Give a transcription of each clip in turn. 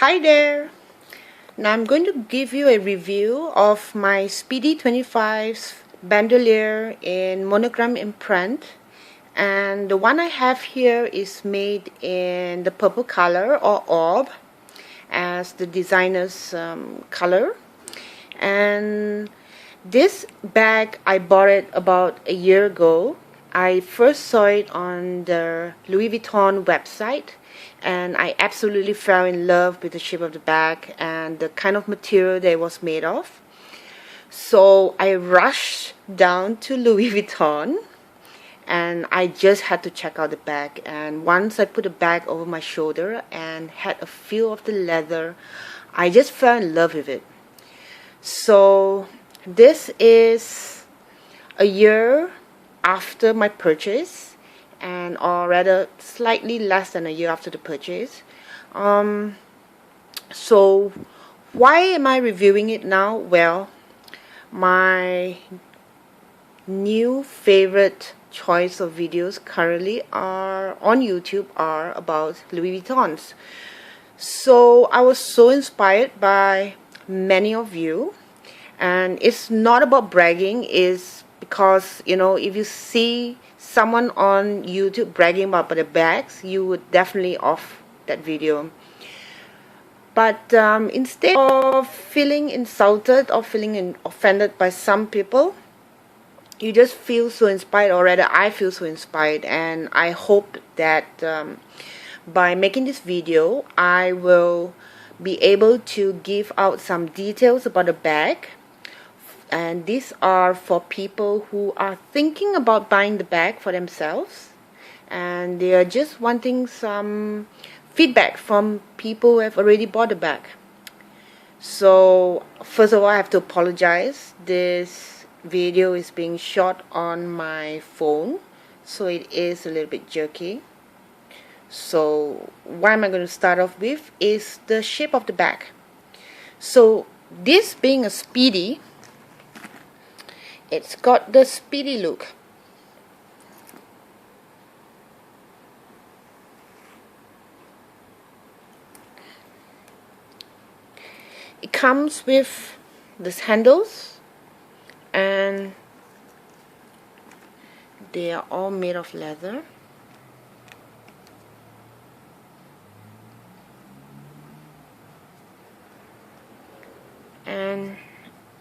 Hi there! Now I'm going to give you a review of my Speedy 25 bandoulier in monogram imprint, and the one I have here is made in the purple color or orb as the designer's color. And this bag, I bought it about a year ago. I first saw it on the Louis Vuitton website, and I absolutely fell in love with the shape of the bag and the kind of material that it was made of. So I rushed down to Louis Vuitton and I just had to check out the bag. And once I put the bag over my shoulder and had a feel of the leather, I just fell in love with it. So this is a year after my purchase, and or rather slightly less than a year after the purchase. So why am I reviewing it now? Well, my new favorite choice of videos currently are on YouTube are about Louis Vuittons. So I was so inspired by many of you, and it's not about bragging, it's because, you know, if you see someone on YouTube bragging about their bags, you would definitely off that video. But instead of feeling insulted or feeling offended by some people, you just feel so inspired, or rather I feel so inspired, and I hope that by making this video I will be able to give out some details about the bag. And these are for people who are thinking about buying the bag for themselves, and they are just wanting some feedback from people who have already bought the bag. So first of all, I have to apologize. This video is being shot on my phone, so it is a little bit jerky. So what am I going to start off with is the shape of the bag. So this being a Speedy, it's got the Speedy look. It comes with these handles, and they are all made of leather. And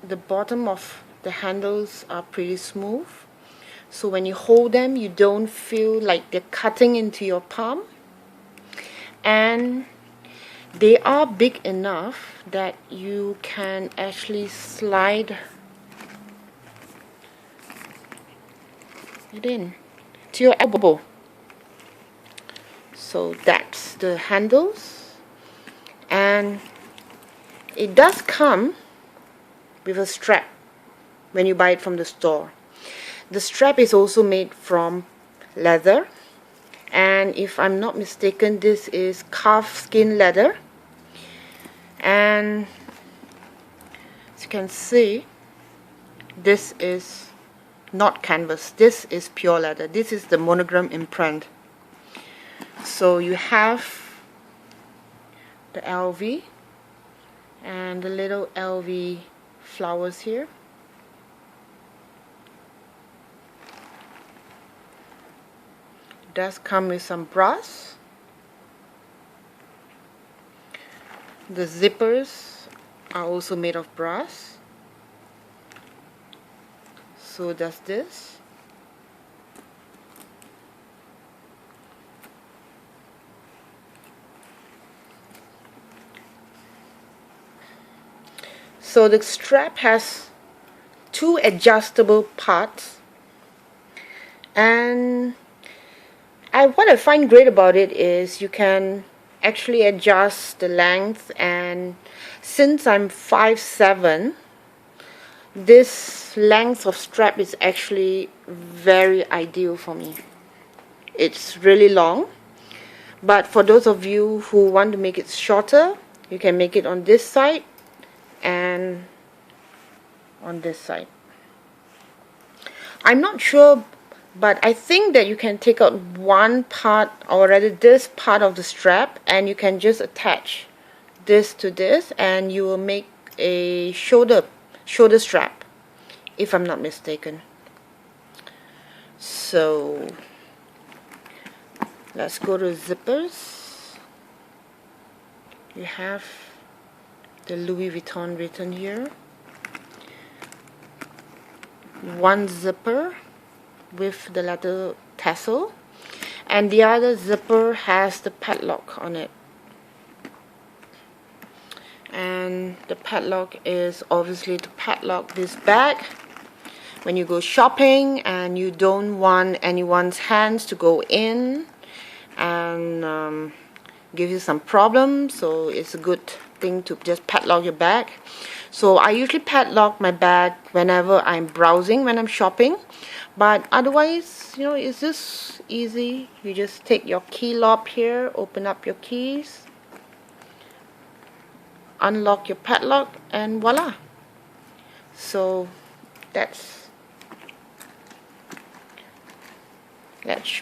the bottom of the handles are pretty smooth, so when you hold them you don't feel like they're cutting into your palm, and they are big enough that you can actually slide it in to your elbow. So that's the handles, and it does come with a strap when you buy it from the store. The strap is also made from leather, and if I'm not mistaken, this is calf skin leather. And as you can see, this is not canvas, this is pure leather. This is the monogram imprint. So you have the LV and the little LV flowers here. It does come with some brass. The zippers are also made of brass. So does this. So the strap has two adjustable parts, and what I find great about it is you can actually adjust the length, and since I'm 5'7", this length of strap is actually very ideal for me. It's really long, but for those of you who want to make it shorter, you can make it on this side and on this side. I'm not sure, but I think that you can take out one part, or rather this part of the strap, and you can just attach this to this, and you will make a shoulder strap, if I'm not mistaken. So let's go to zippers. You have the Louis Vuitton written here. One zipper with the leather tassel, and the other zipper has the padlock on it. And the padlock is obviously to padlock this bag when you go shopping and you don't want anyone's hands to go in and give you some problems. So it's a good thing to just padlock your bag. So I usually padlock my bag whenever I'm browsing, when I'm shopping, but otherwise, you know, it's just easy. You just take your key lock here, open up your keys, unlock your padlock, and voila. So let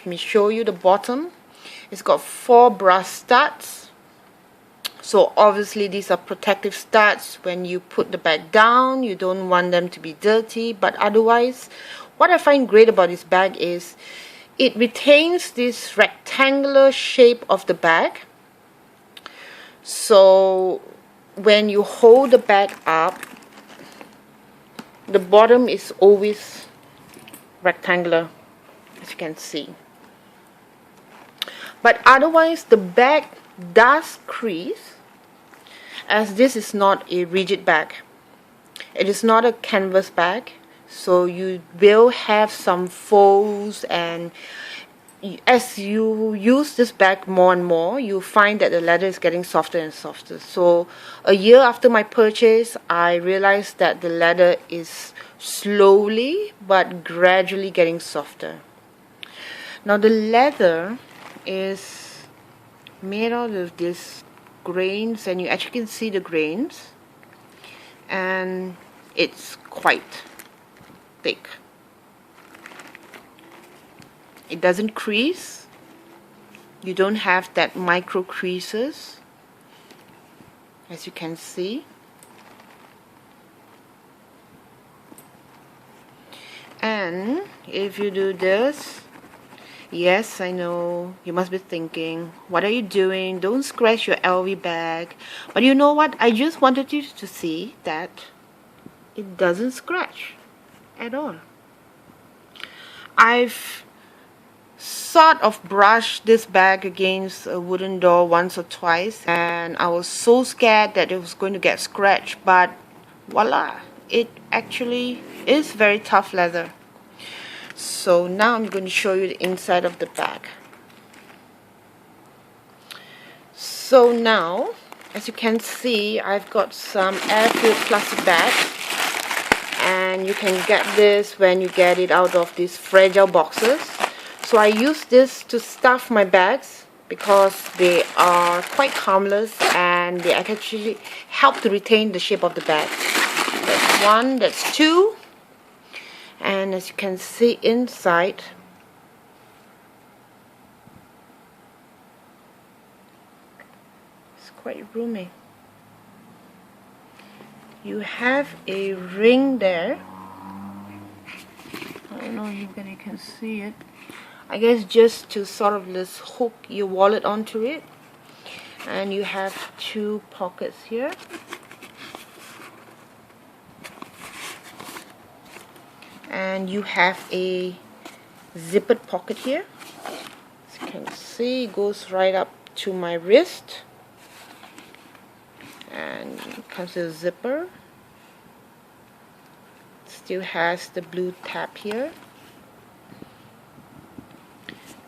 me show you the bottom. It's got 4 brass studs. So obviously these are protective studs. When you put the bag down, you don't want them to be dirty. But otherwise, what I find great about this bag is it retains this rectangular shape of the bag. So when you hold the bag up, the bottom is always rectangular, as you can see. But otherwise, the bag does crease, as this is not a rigid bag. It is not a canvas bag, so you will have some folds, and as you use this bag more and more, you find that the leather is getting softer and softer. So a year after my purchase, I realized that the leather is slowly but gradually getting softer. Now the leather is made out of these grains, and you actually can see the grains, and it's quite thick. It doesn't crease. You don't have that micro creases, as you can see. And if you do this, yes, I know you must be thinking, what are you doing? Don't scratch your LV bag. But you know what? I just wanted you to see that it doesn't scratch at all. I've sort of brushed this bag against a wooden door once or twice, and I was so scared that it was going to get scratched, but voila, it actually is very tough leather. So now I'm going to show you the inside of the bag. So now, as you can see, I've got some air-filled plastic bags, and you can get this when you get it out of these fragile boxes. So I use this to stuff my bags because they are quite harmless, and they actually help to retain the shape of the bag. That's 1, that's 2. And as you can see inside, it's quite roomy. You have a ring there. I don't know if you can see it. I guess just to sort of just hook your wallet onto it. And you have 2 pockets here. And you have a zippered pocket here. As you can see, it goes right up to my wrist. And it comes with a zipper. Still has the blue tab here.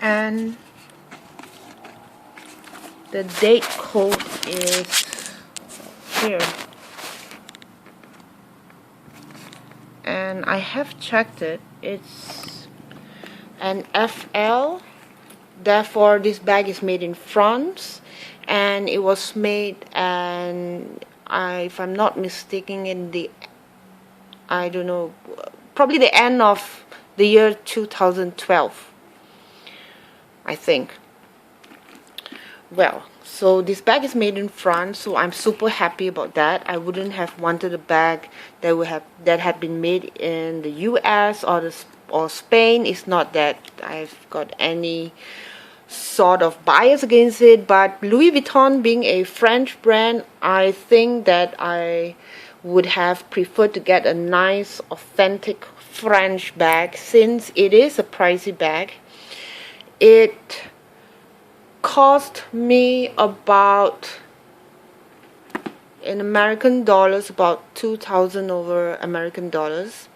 And the date code is here. And I have checked it. It's an FL. Therefore, this bag is made in France, and it was made, and if I'm not mistaken, in the, I don't know, probably the end of the year 2012, I think. Well, so this bag is made in France, so I'm super happy about that. I wouldn't have wanted a bag that had been made in the US or Spain. It's not that I've got any sort of bias against it, but Louis Vuitton being a French brand, I think that I would have preferred to get a nice authentic French bag, since it is a pricey bag. It cost me about, in American dollars, about 2,000 over American dollars,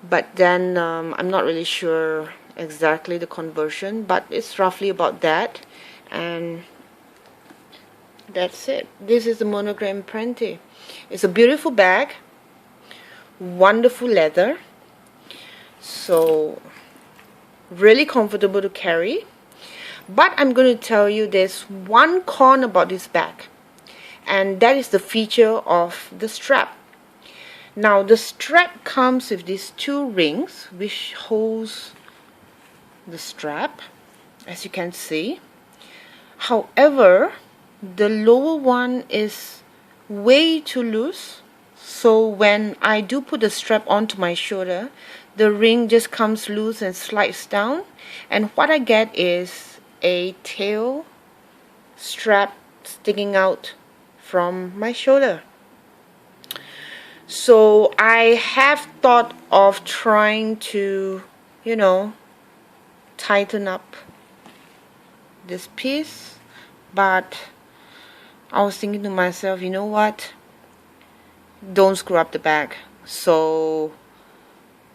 but then I'm not really sure exactly the conversion, but it's roughly about that. And that's it. This is the monogram empreinte. It's a beautiful bag, wonderful leather, so really comfortable to carry. But I'm going to tell you there's one con about this bag, and that is the feature of the strap. Now the strap comes with these two rings which holds the strap, as you can see. However, the lower one is way too loose, so when I do put the strap onto my shoulder, the ring just comes loose and slides down, and what I get is a tail strap sticking out from my shoulder. So I have thought of trying to, tighten up this piece, but I was thinking to myself, you know what, don't screw up the bag. So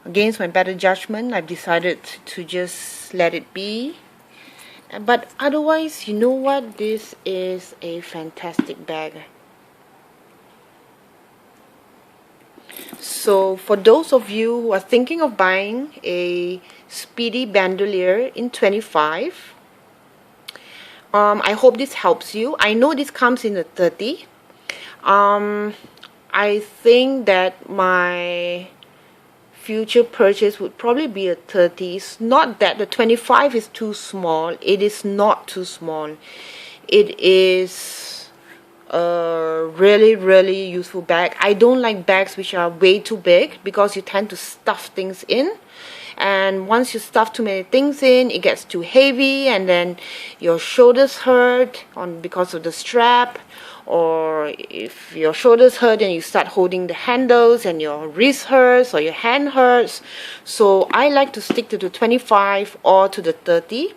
against my better judgment, I've decided to just let it be. But otherwise, you know what, this is a fantastic bag. So for those of you who are thinking of buying a Speedy bandoulier in 25, I hope this helps you. I know this comes in a 30. I think that my future purchase would probably be a 30. It's not that the 25 is too small. It is not too small. It is a really useful bag. I don't like bags which are way too big, because you tend to stuff things in, and once you stuff too many things in, it gets too heavy, and then your shoulders hurt because of the strap. Or if your shoulders hurt and you start holding the handles and your wrist hurts or your hand hurts. So I like to stick to the 25 or to the 30,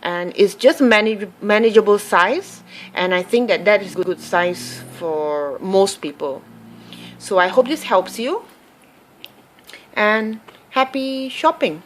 and it's just manageable size, and I think that that is a good size for most people. So I hope this helps you, and happy shopping.